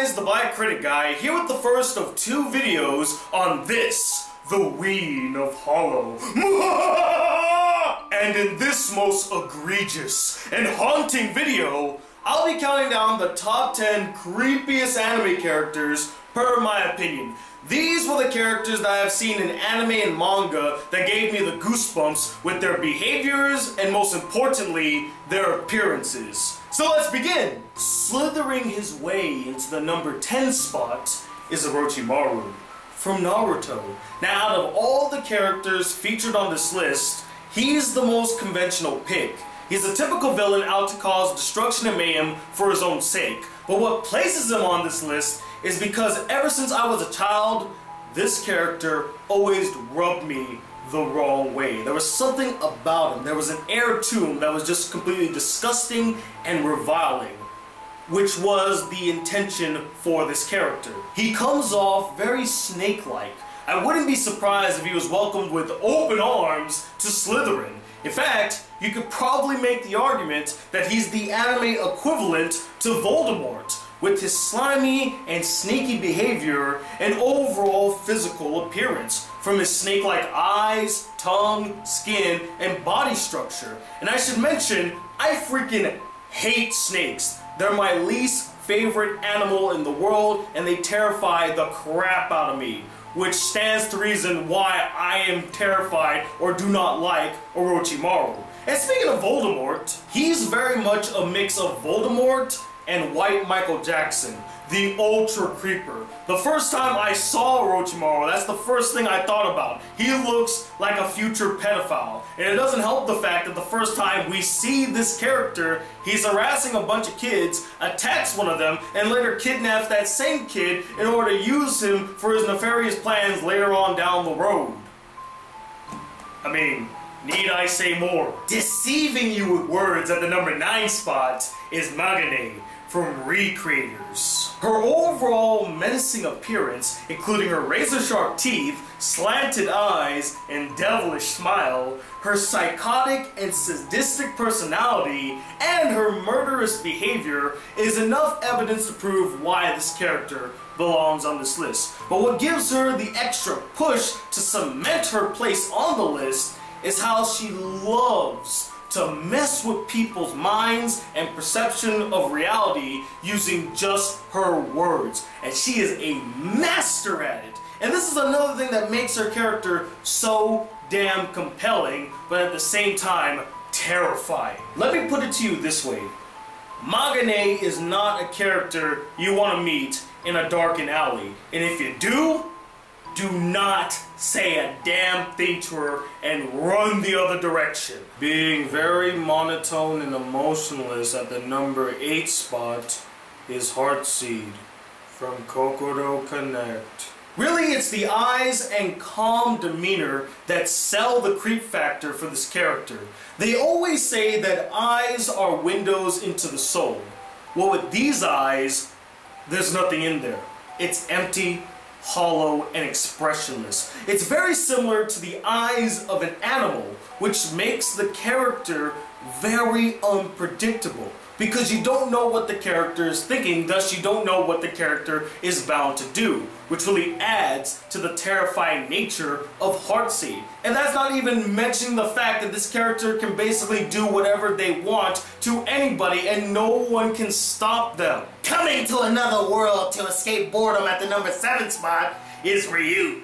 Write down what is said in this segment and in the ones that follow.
guys, the Black Critic Guy, here with the first of two videos on this, the Ween of Hollow. And in this most egregious and haunting video, I'll be counting down the top 10 creepiest anime characters per my opinion. These were the characters that I've seen in anime and manga that gave me the goosebumps with their behaviors and, most importantly, their appearances. So let's begin! Slithering his way into the number 10 spot is Orochimaru from Naruto. Now, out of all the characters featured on this list, he's the most conventional pick. He's a typical villain out to cause destruction and mayhem for his own sake. But what places him on this list is because ever since I was a child, this character always rubbed me the wrong way. There was something about him, there was an air to him that was just completely disgusting and reviling, which was the intention for this character. He comes off very snake-like. I wouldn't be surprised if he was welcomed with open arms to Slytherin. In fact, you could probably make the argument that he's the anime equivalent to Voldemort, with his slimy and sneaky behavior and overall physical appearance, from his snake-like eyes, tongue, skin, and body structure. And I should mention, I freaking hate snakes. They're my least favorite animal in the world, and they terrify the crap out of me, which stands to reason why I am terrified or do not like Orochimaru. And speaking of Voldemort, he's very much a mix of Voldemort and White Michael Jackson, the Ultra Creeper. The first time I saw Orochimaru, that's the first thing I thought about. He looks like a future pedophile. And it doesn't help the fact that the first time we see this character, he's harassing a bunch of kids, attacks one of them, and later kidnaps that same kid in order to use him for his nefarious plans later on down the road. I mean, need I say more? Deceiving you with words at the number 9 spot is Magane from Re Creators. Her overall menacing appearance, including her razor-sharp teeth, slanted eyes, and devilish smile, her psychotic and sadistic personality, and her murderous behavior is enough evidence to prove why this character belongs on this list. But what gives her the extra push to cement her place on the list is how she loves to mess with people's minds and perception of reality using just her words. And she is a master at it. And this is another thing that makes her character so damn compelling, but at the same time, terrifying. Let me put it to you this way. Magane is not a character you want to meet in a darkened alley. And if you do not say a damn thing to her and run the other direction. Being very monotone and emotionless at the number 8 spot is Heartseed from Kokoro Connect. Really, it's the eyes and calm demeanor that sell the creep factor for this character. They always say that eyes are windows into the soul. Well, with these eyes, there's nothing in there. It's empty, hollow, and expressionless. It's very similar to the eyes of an animal, which makes the character very unpredictable, because you don't know what the character is thinking, thus you don't know what the character is bound to do, which really adds to the terrifying nature of Heartseed. And that's not even mentioning the fact that this character can basically do whatever they want to anybody and no one can stop them. Coming to another world to escape boredom at the number 7 spot is Ryuk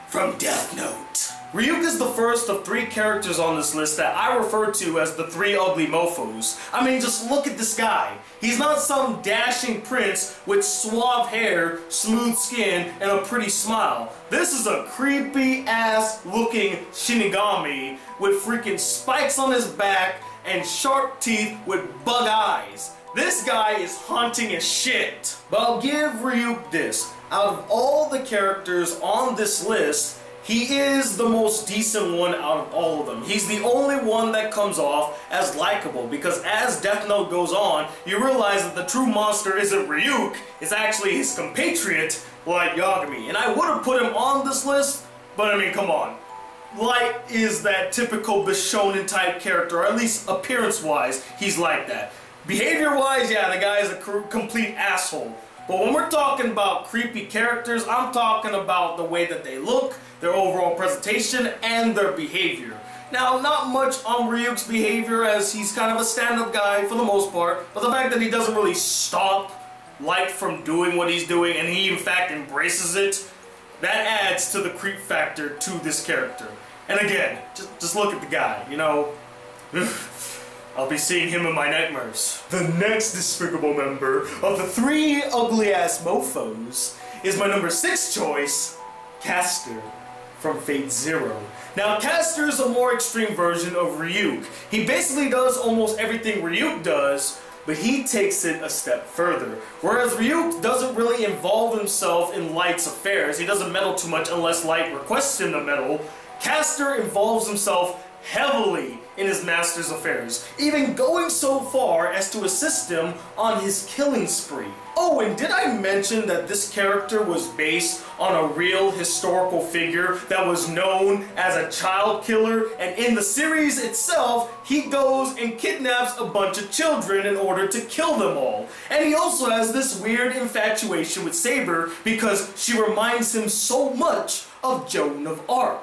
from Death Note. Ryuk is the first of 3 characters on this list that I refer to as the 3 ugly mofos. I mean, just look at this guy. He's not some dashing prince with suave hair, smooth skin, and a pretty smile. This is a creepy ass looking Shinigami with freaking spikes on his back and sharp teeth with bug eyes. This guy is haunting as shit. But I'll give Ryuk this. Out of all the characters on this list, he is the most decent one out of all of them. He's the only one that comes off as likable, because as Death Note goes on, you realize that the true monster isn't Ryuk, it's actually his compatriot, Light Yagami. And I would have put him on this list, but I mean, come on. Light is that typical Bishonen type character, or at least appearance-wise, he's like that. Behavior-wise, yeah, the guy is a complete asshole. But when we're talking about creepy characters, I'm talking about the way that they look, their overall presentation, and their behavior. Now, not much on Ryuk's behavior, as he's kind of a stand-up guy for the most part, but the fact that he doesn't really stop Light from doing what he's doing, and he in fact embraces it, that adds to the creep factor to this character. And again, just look at the guy, you know. I'll be seeing him in my nightmares. The next despicable member of the three ugly-ass mofos is my number 6 choice, Caster from Fate Zero. Now, Caster is a more extreme version of Ryuk. He basically does almost everything Ryuk does, but he takes it a step further. Whereas Ryuk doesn't really involve himself in Light's affairs, he doesn't meddle too much unless Light requests him to meddle, Caster involves himself heavily in his master's affairs, even going so far as to assist him on his killing spree. Oh, and did I mention that this character was based on a real historical figure that was known as a child killer, and in the series itself, he goes and kidnaps a bunch of children in order to kill them all. And he also has this weird infatuation with Saber because she reminds him so much of Joan of Arc.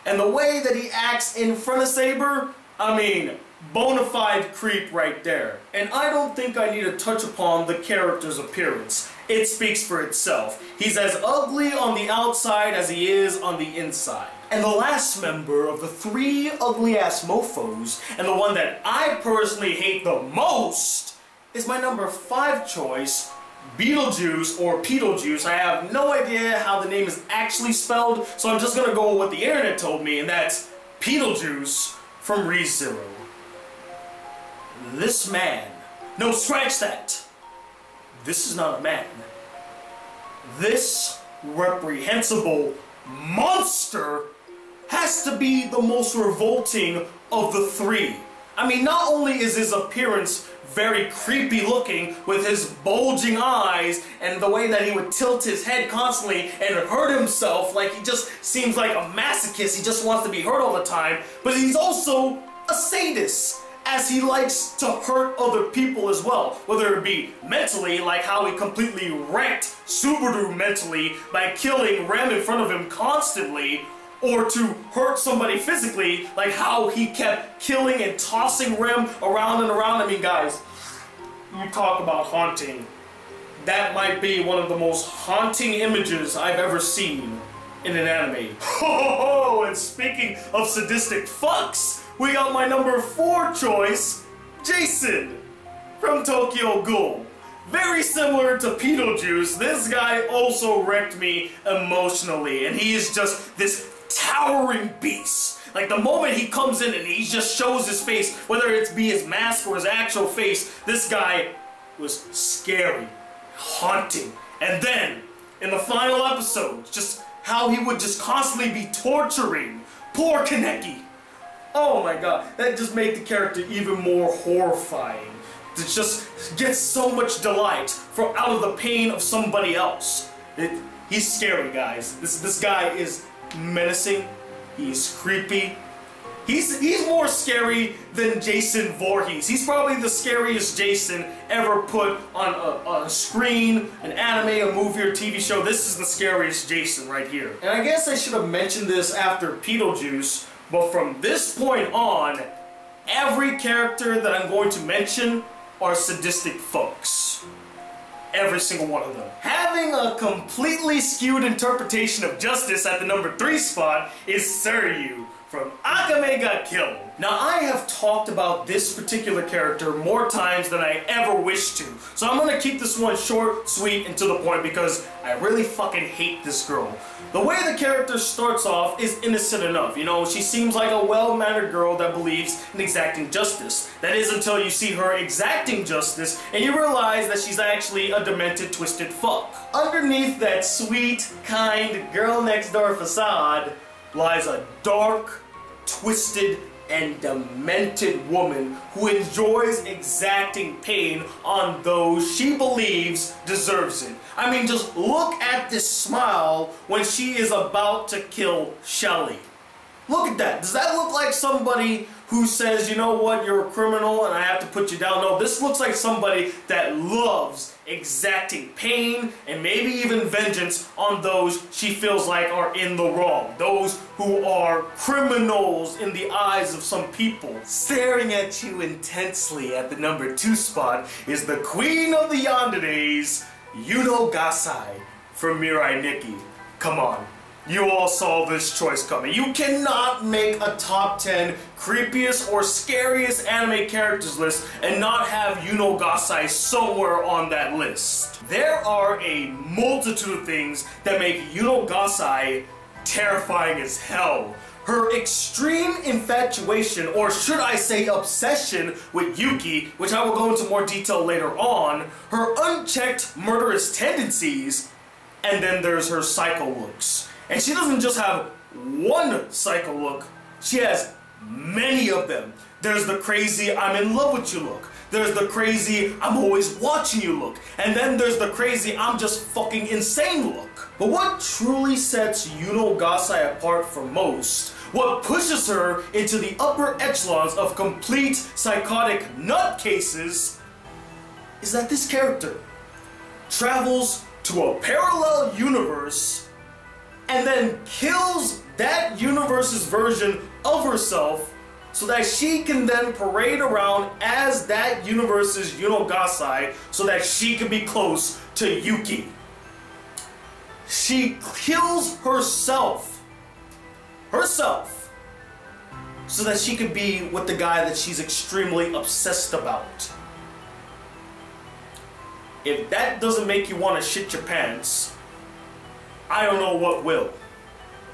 And the way that he acts in front of Saber, I mean, bona fide creep right there. And I don't think I need to touch upon the character's appearance. It speaks for itself. He's as ugly on the outside as he is on the inside. And the last member of the three ugly-ass mofos, and the one that I personally hate the most, is my number 5 choice, Betelgeuse or Petelgeuse. I have no idea how the name is actually spelled, so I'm just gonna go with what the internet told me, and that's Petelgeuse from ReZero. This man, no, scratch that. This is not a man. This reprehensible monster has to be the most revolting of the three. I mean, not only is his appearance very creepy looking with his bulging eyes and the way that he would tilt his head constantly and hurt himself, like he just seems like a masochist, he just wants to be hurt all the time, but he's also a sadist, as he likes to hurt other people as well, whether it be mentally, like how he completely wrecked Subaru mentally by killing Rem in front of him constantly, or to hurt somebody physically, like how he kept killing and tossing Rem around and around. I mean, guys, you talk about haunting. That might be one of the most haunting images I've ever seen in an anime. Oh, and speaking of sadistic fucks, we got my number 4 choice, Jason from Tokyo Ghoul. Very similar to Betelgeuse, this guy also wrecked me emotionally, and he is just this towering beast. Like, the moment he comes in and he just shows his face, whether it be his mask or his actual face, this guy was scary, haunting. And then, in the final episode, just how he would just constantly be torturing poor Kaneki. Oh my god, that just made the character even more horrifying. To just get so much delight from out of the pain of somebody else. He's scary, guys. This guy is menacing. He's creepy. He's more scary than Jason Voorhees. He's probably the scariest Jason ever put on a screen, an anime, a movie, or TV show. This is the scariest Jason right here. And I guess I should have mentioned this after Betelgeuse, but from this point on, every character that I'm going to mention are sadistic folks. Every single one of them. Having a completely skewed interpretation of justice at the number 3 spot is Seryu from Akame Got Killed. Now, I have talked about this particular character more times than I ever wish to, so I'm gonna keep this one short, sweet, and to the point because I really fucking hate this girl. The way the character starts off is innocent enough, you know, she seems like a well-mannered girl that believes in exacting justice. That is until you see her exacting justice and you realize that she's actually a demented, twisted fuck. Underneath that sweet, kind, girl-next-door facade lies a dark, twisted, and demented woman who enjoys exacting pain on those she believes deserves it. I mean, just look at this smile when she is about to kill Shelly. Look at that. Does that look like somebody who says, you know what, you're a criminal and I have to put you down? No, this looks like somebody that loves exacting pain and maybe even vengeance on those she feels like are in the wrong. Those who are criminals in the eyes of some people. Staring at you intensely at the number 2 spot is the queen of the yanderes, Yuno Gasai from Mirai Nikki. Come on. You all saw this choice coming. You cannot make a top 10 creepiest or scariest anime characters list and not have Yuno Gasai somewhere on that list. There are a multitude of things that make Yuno Gasai terrifying as hell. Her extreme infatuation, or should I say obsession, with Yuki, which I will go into more detail later on, her unchecked murderous tendencies, and then there's her psycho looks. And she doesn't just have one psycho look, she has many of them. There's the crazy I'm in love with you look. There's the crazy I'm always watching you look. And then there's the crazy I'm just fucking insane look. But what truly sets Yuno Gasai apart from most, what pushes her into the upper echelons of complete psychotic nutcases, is that this character travels to a parallel universe and then kills that universe's version of herself so that she can then parade around as that universe's Yuno Gasai so that she can be close to Yuki. She kills herself so that she could be with the guy that she's extremely obsessed about. If that doesn't make you want to shit your pants, I don't know what will,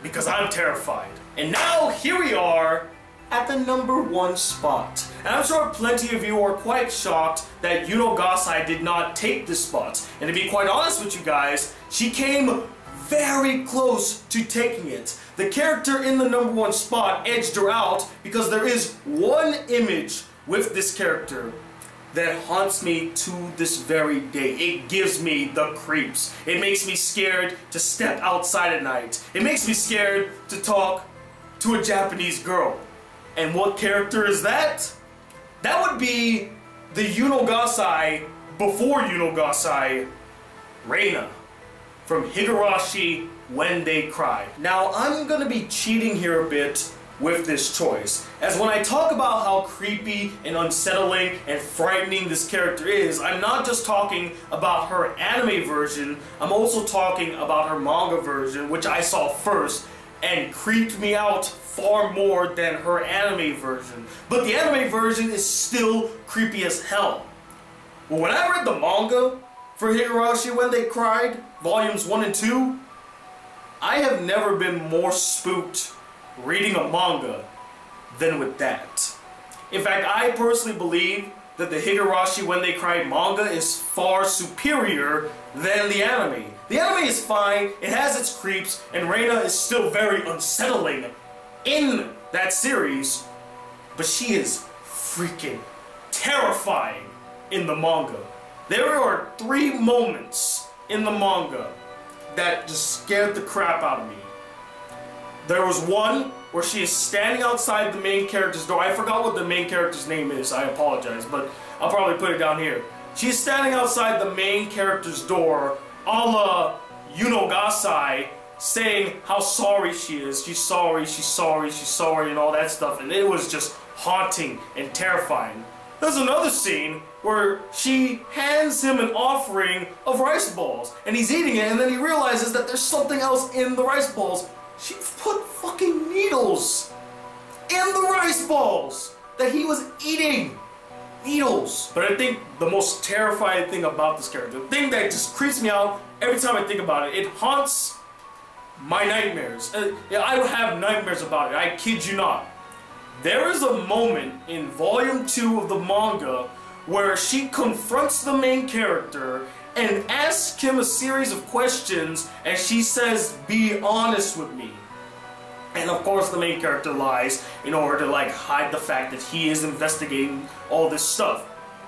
because I'm terrified. And now here we are at the number 1 spot. And I'm sure plenty of you are quite shocked that Yuno Gasai did not take this spot. And to be quite honest with you guys, she came very close to taking it. The character in the number 1 spot edged her out because there is one image with this character that haunts me to this very day. It gives me the creeps. It makes me scared to step outside at night. It makes me scared to talk to a Japanese girl. And what character is that? That would be the Yuno Gasai before Yuno Gasai, Rena from Higurashi When They Cry. Now I'm gonna be cheating here a bit with this choice, as when I talk about how creepy and unsettling and frightening this character is, I'm not just talking about her anime version, I'm also talking about her manga version, which I saw first and creeped me out far more than her anime version. But the anime version is still creepy as hell. But when I read the manga for Higurashi When They Cried, volumes 1 and 2, I have never been more spooked reading a manga than with that. In fact, I personally believe that the Higurashi When They Cried manga is far superior than the anime. The anime is fine, it has its creeps, and Rena is still very unsettling in that series, but she is freaking terrifying in the manga. There are 3 moments in the manga that just scared the crap out of me. There was one where she is standing outside the main character's door. I forgot what the main character's name is, I apologize, but I'll probably put it down here. She's standing outside the main character's door, a la Yuno Gasai, saying how sorry she is. She's sorry, she's sorry, she's sorry, and all that stuff, and it was just haunting and terrifying. There's another scene where she hands him an offering of rice balls, and he's eating it, and then he realizes that there's something else in the rice balls. She put fucking needles in the rice balls that he was eating. Needles. But I think the most terrifying thing about this character, the thing that just creeps me out every time I think about it, it haunts my nightmares. I have nightmares about it, I kid you not. There is a moment in volume 2 of the manga where she confronts the main character and asks him a series of questions, and she says, "Be honest with me." And of course the main character lies in order to like hide the fact that he is investigating all this stuff.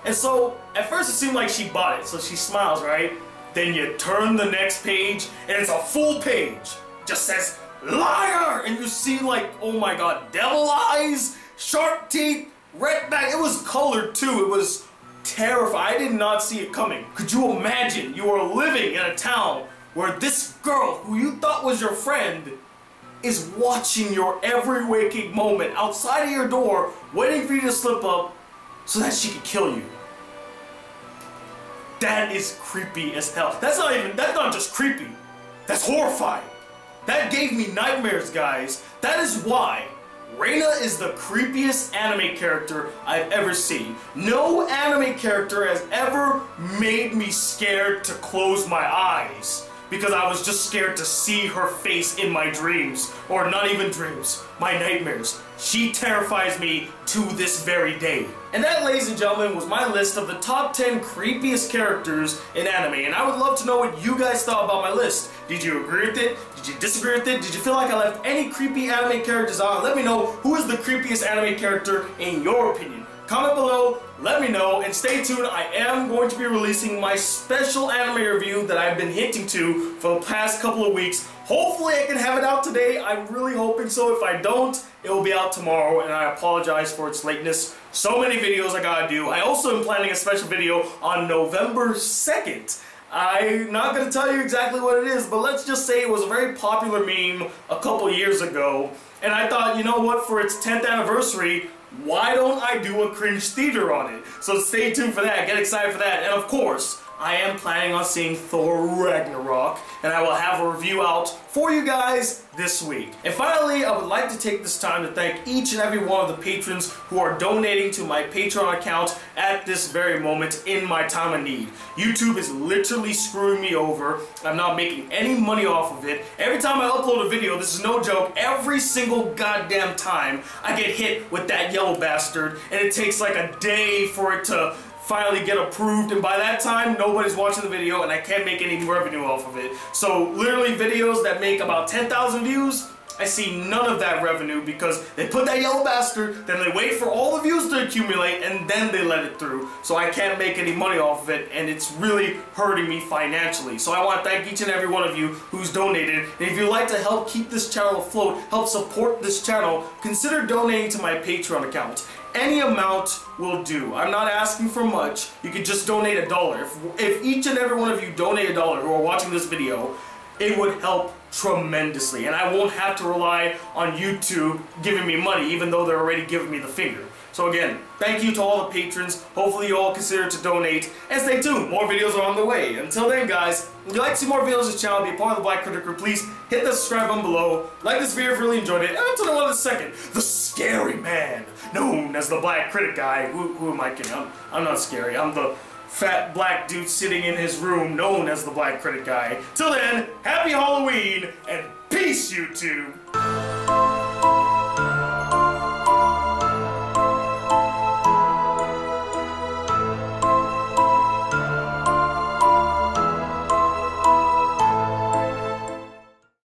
And so at first it seemed like she bought it, so she smiles, right? Then you turn the next page and it's a full page. Just says, liar! And you see like, oh my god, devil eyes, sharp teeth, red back. It was colored too. It was terrifying. I did not see it coming. Could you imagine you are living in a town where this girl who you thought was your friend is watching your every waking moment outside of your door, waiting for you to slip up so that she could kill you? That is creepy as hell. That's not just creepy. That's horrifying. That gave me nightmares, guys. That is why Rena is the creepiest anime character I've ever seen. No anime character has ever made me scared to close my eyes, because I was just scared to see her face in my dreams. Or not even dreams, my nightmares. She terrifies me to this very day. And that, ladies and gentlemen, was my list of the top 10 creepiest characters in anime. And I would love to know what you guys thought about my list. Did you agree with it? Did you disagree with it? Did you feel like I left any creepy anime characters out? Let me know who is the creepiest anime character in your opinion. Comment below, let me know, and stay tuned. I am going to be releasing my special anime review that I've been hinting to for the past couple of weeks. Hopefully I can have it out today. I'm really hoping so. If I don't, it will be out tomorrow, and I apologize for its lateness. So many videos I gotta do. I also am planning a special video on November 2nd. I'm not going to tell you exactly what it is, but let's just say it was a very popular meme a couple years ago. And I thought, you know what, for its 10th anniversary, why don't I do a cringe theater on it? So stay tuned for that, get excited for that. And of course, I am planning on seeing Thor Ragnarok, and I will have a review out for you guys this week. And finally, I would like to take this time to thank each and every one of the patrons who are donating to my Patreon account at this very moment in my time of need. YouTube is literally screwing me over. I'm not making any money off of it. Every time I upload a video, this is no joke, every single goddamn time I get hit with that yellow bastard, and it takes like a day for it to finally get approved, and by that time nobody's watching the video and I can't make any revenue off of it. So literally videos that make about 10,000 views, I see none of that revenue because they put that yellow bastard, then they wait for all the views to accumulate, and then they let it through. So I can't make any money off of it, and it's really hurting me financially. So I want to thank each and every one of you who's donated. And if you'd like to help keep this channel afloat, help support this channel, consider donating to my Patreon account. Any amount will do. I'm not asking for much. You could just donate $1. If each and every one of you donate $1 who are watching this video, it would help tremendously. And I won't have to rely on YouTube giving me money, even though they're already giving me the finger. So again, thank you to all the patrons. Hopefully you all consider to donate. And stay tuned, more videos are on the way. Until then, guys, if you'd like to see more videos on this channel, be a part of the Black Critic Guy, please hit the subscribe button below. Like this video if you really enjoyed it. And until the one in a second, the scary man, known as the Black Critic Guy. Who am I kidding? I'm not scary. I'm the fat black dude sitting in his room, known as the Black Critic Guy. Till then, happy Halloween, and peace, YouTube!